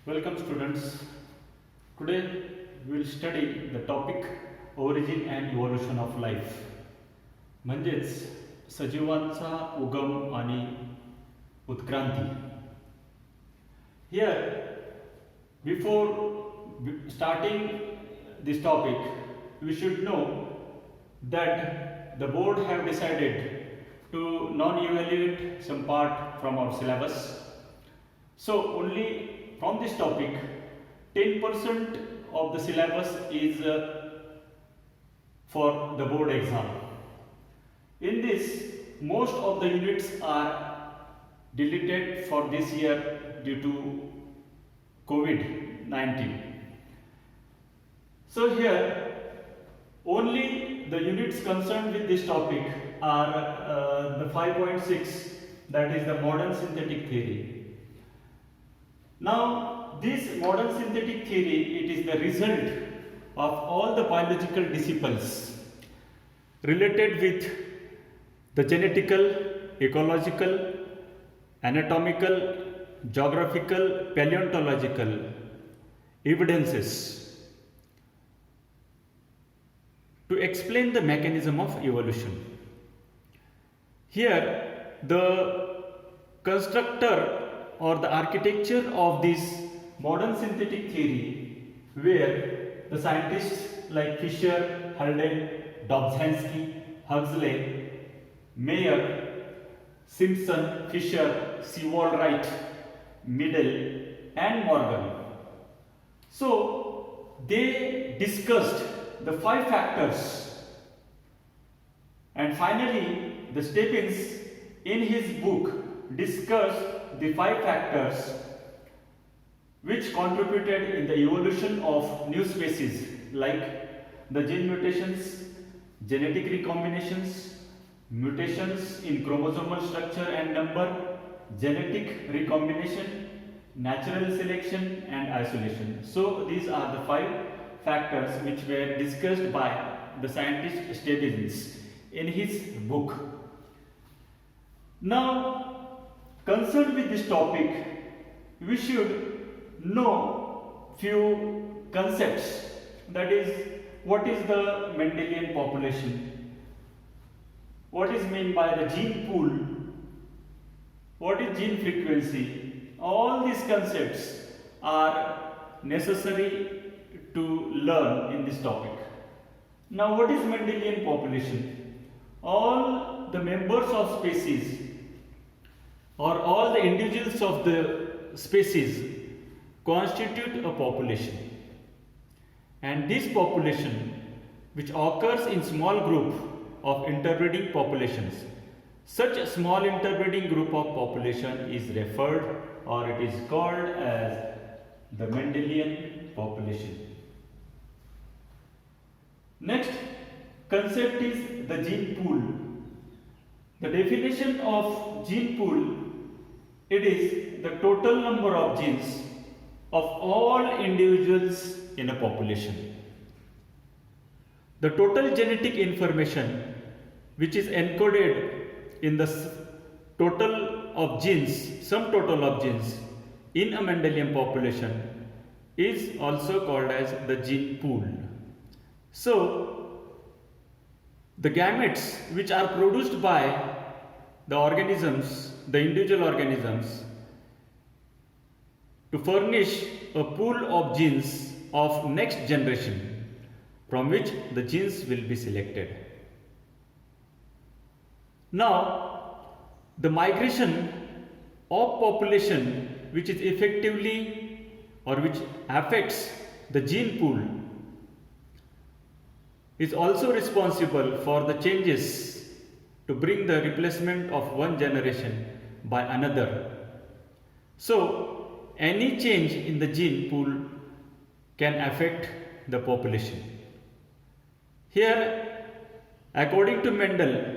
Welcome students. Today we will study the topic origin and evolution of life. म्हणजेच सजीवांचा उगम आणि उत्क्रांती. Here before starting this topic we should know that the board have decided to non-evaluate some part from our syllabus. So only from this topic 10% of the syllabus is for the board exam. In this, most of the units are deleted for this year due to COVID-19. So here only the units concerned with this topic are the 5.6, that is the modern synthetic theory. Now this modern synthetic theory, it is the result of all the biological disciplines related with the genetical, ecological, anatomical, geographical, paleontological evidences to explain the mechanism of evolution. Here the constructor or the architecture of this modern synthetic theory, where the scientists like Fisher, Haldane, Dobzhansky, Huxley, Mayer, Simpson, Fisher, Sewall-Wright, Middle and Morgan. So they discussed the 5 factors, and finally the Stebbins in his book discussed the 5 factors which contributed in the evolution of new species, like the gene mutations, genetic recombinations, mutations in chromosomal structure and number, genetic recombination, natural selection and isolation. So these are the 5 factors which were discussed by the scientist Stebbins in his book. Now, concerned with this topic, we should know few concepts. That is, what is the Mendelian population? What is meant by the gene pool? What is gene frequency? All these concepts are necessary to learn in this topic. Now, what is Mendelian population? All the members of species or all the individuals of the species constitute a population, and this population, which occurs in small group of interbreeding populations, such a small interbreeding group of population is referred or it is called as the Mendelian population. Next concept is the gene pool. The definition of gene pool, it is the total number of genes of all individuals in a population. The total genetic information which is encoded in the total of genes, sum total of genes in a Mendelian population is also called as the gene pool. So, the gametes which are produced by the organisms, the individual organisms, to furnish a pool of genes of next generation from which the genes will be selected. Now, the migration of population which is effectively or which affects the gene pool is also responsible for the changes to bring the replacement of one generation by another. So, any change in the gene pool can affect the population. Here, according to Mendel,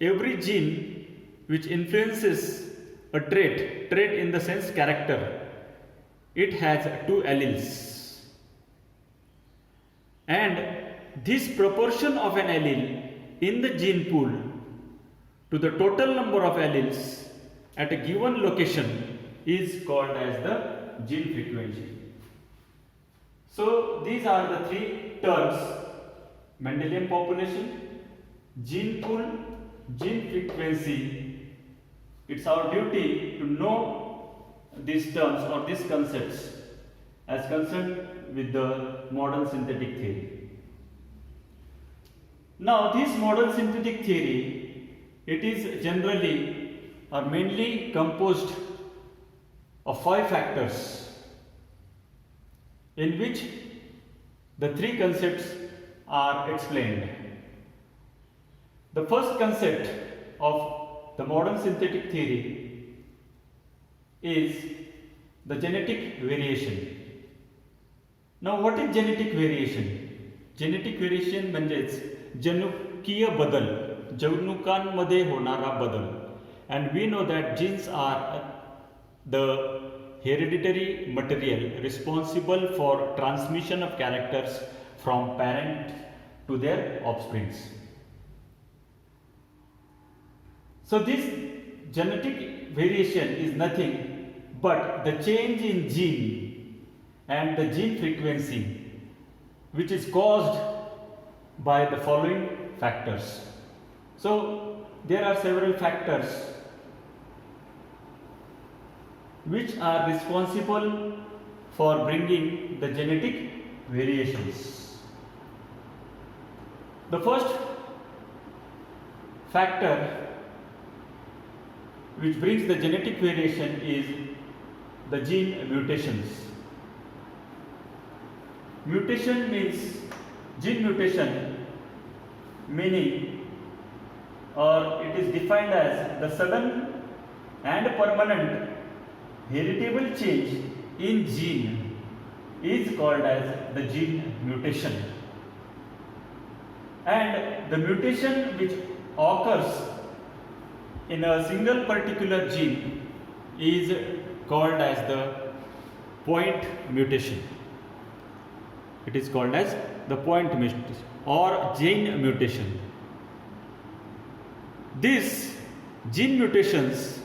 every gene which influences a trait in the sense character, it has 2 alleles. And this proportion of an allele in the gene pool to the total number of alleles at a given location is called as the gene frequency. So these are the three terms: Mendelian population, gene pool, gene frequency. It's our duty to know these terms or these concepts as concerned with the modern synthetic theory. Now this modern synthetic theory, it is generally or mainly composed of 5 factors, in which the 3 concepts are explained. The first concept of the modern synthetic theory is the genetic variation. Now what is genetic variation? Genetic variation म्हणजेच जनुकीय बदल, जनुकांमध्ये होणारा बदल. And we know that genes are the hereditary material responsible for transmission of characters from parent to their offsprings. So this genetic variation is nothing but the change in gene and the gene frequency, which is caused by the following factors. So there are several factors which are responsible for bringing the genetic variations. The first factor which brings the genetic variation is the gene mutations. Mutation means gene mutation, meaning or it is defined as the sudden and permanent heritable change in gene is called as the gene mutation. And the mutation which occurs in a single particular gene is called as the point mutation. It is called as the point mutation or gene mutation. These gene mutations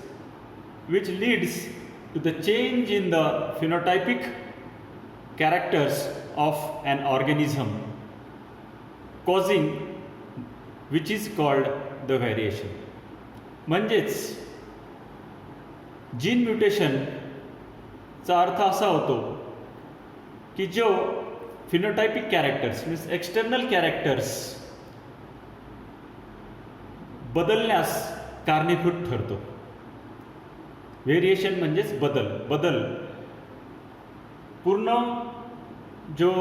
which leads to the change in the phenotypic characters of an organism, causing which is called the variation. म्हणजेच gene mutation चा अर्थ असा होतो की जो phenotypic characters means external characters बदलण्यास कारणीभूत ठरतो. व्हेरिएशन म्हणजेच बदल पूर्ण जो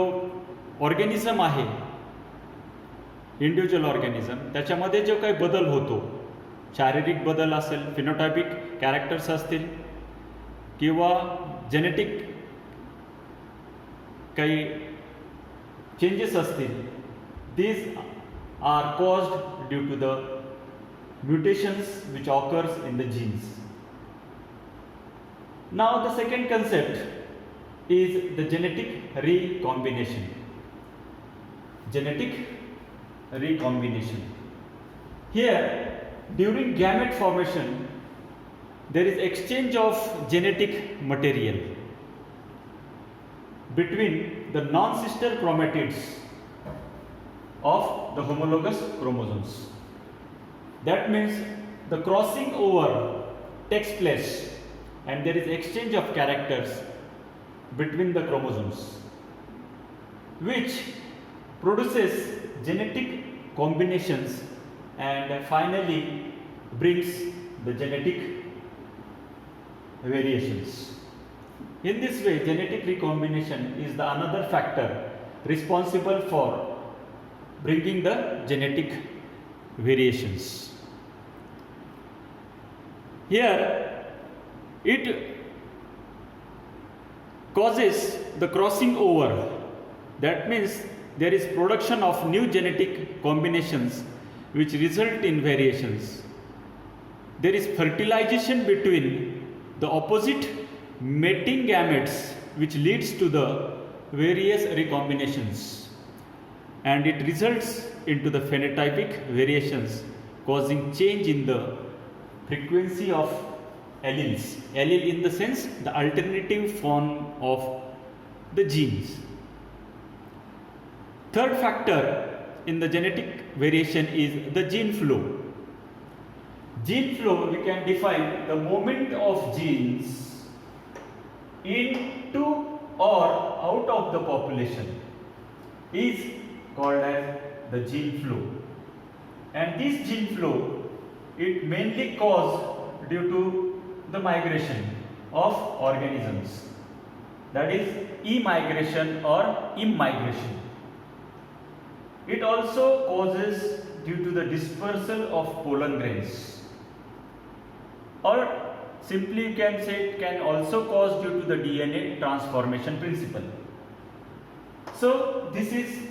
ऑर्गॅनिझम आहे, इंडिव्हिज्युअल ऑर्गॅनिझम, त्याच्यामध्ये जो काही बदल होतो, शारीरिक बदल असेल, फिनोटायपिक कॅरेक्टर्स असतील किंवा जेनेटिक काही चेंजेस असतील, these are caused due to the mutations which occurs in the genes. Now the second concept is the genetic recombination. Genetic recombination. Here, during gamete formation, there is exchange of genetic material between the non-sister chromatids of the homologous chromosomes. That means the crossing over takes place and there is exchange of characters between the chromosomes, which produces genetic combinations and finally brings the genetic variations. In this way, genetic recombination is the another factor responsible for bringing the genetic variations. Here, it causes the crossing over. That means there is production of new genetic combinations which result in variations. There is fertilization between the opposite mating gametes which leads to the various recombinations, and it results into the phenotypic variations causing change in the frequency of alleles. Allele in the sense the alternative form of the genes. Third factor in the genetic variation is the gene flow. Gene flow we can define the movement of genes into or out of the population is called as the gene flow. And this gene flow, it mainly caused due to the migration of organisms, that is emigration or immigration. It also causes due to the dispersal of pollen grains, or simply you can say it can also cause due to the DNA transformation principle. So this is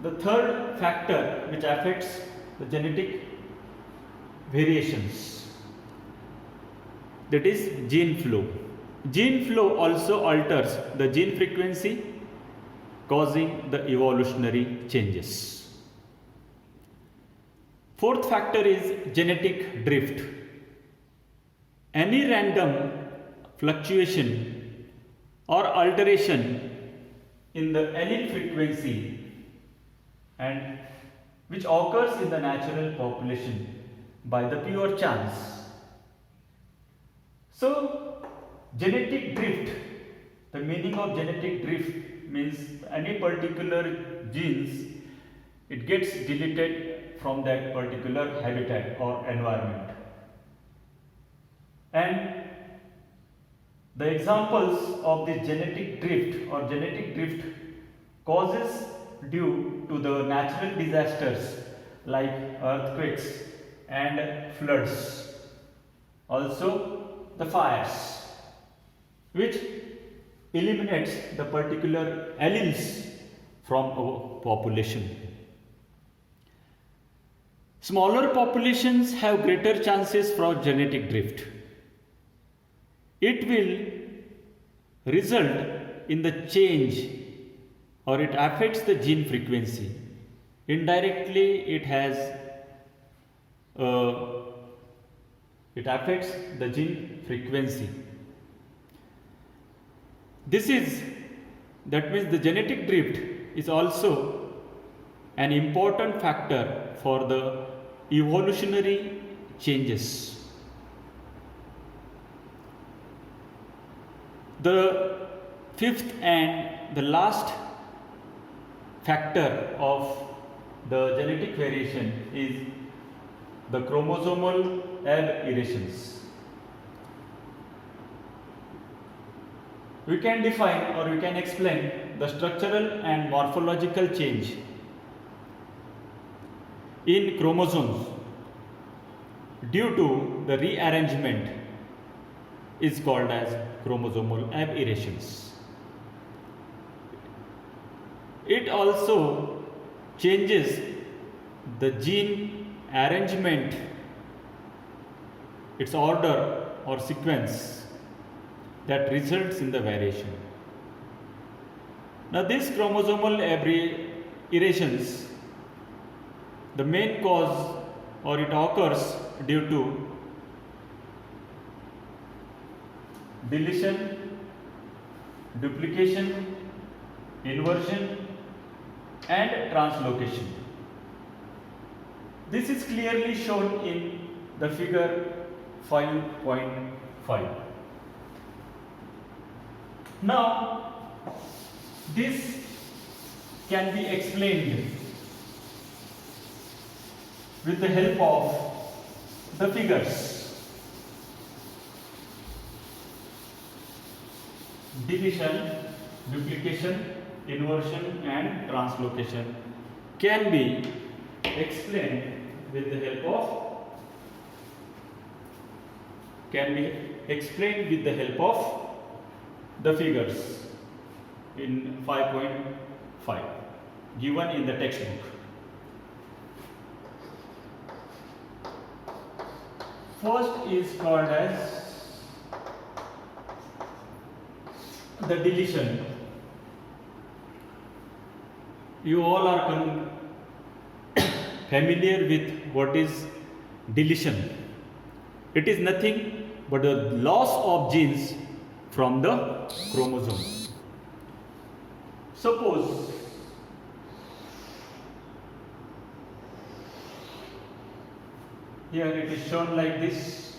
the third factor which affects the genetic variations, that is gene flow. Gene flow also alters the gene frequency, causing the evolutionary changes. Fourth factor is genetic drift. Any random fluctuation or alteration in the allele frequency and which occurs in the natural population by the pure chance. So, genetic drift, the meaning of genetic drift means any particular genes, it gets deleted from that particular habitat or environment. And the examples of the genetic drift or genetic drift causes due to the natural disasters like earthquakes and floods, also the fires, which eliminates the particular alleles from our population. Smaller populations have greater chances for genetic drift. It will result in the change, or it affects the gene frequency. Indirectly, it affects the gene frequency. That means the genetic drift is also an important factor for the evolutionary changes. The fifth and the last factor of the genetic variation is the chromosomal aberrations. We can define or we can explain the structural and morphological change in chromosomes due to the rearrangement is called as chromosomal aberrations. It also changes the gene arrangement, its order or sequence that results in the variation. Now, these chromosomal aberrations, the main cause or it occurs due to deletion, duplication, inversion and translocation. This is clearly shown in the figure 5.5. Now, this can be explained with the help of the figures. Deletion, duplication, inversion and translocation can be explained with the help of the figures in 5.5 given in the textbook. First is called as the deletion. You all are familiar with what is deletion. It is nothing but the loss of genes from the chromosome. Suppose here it is shown like this.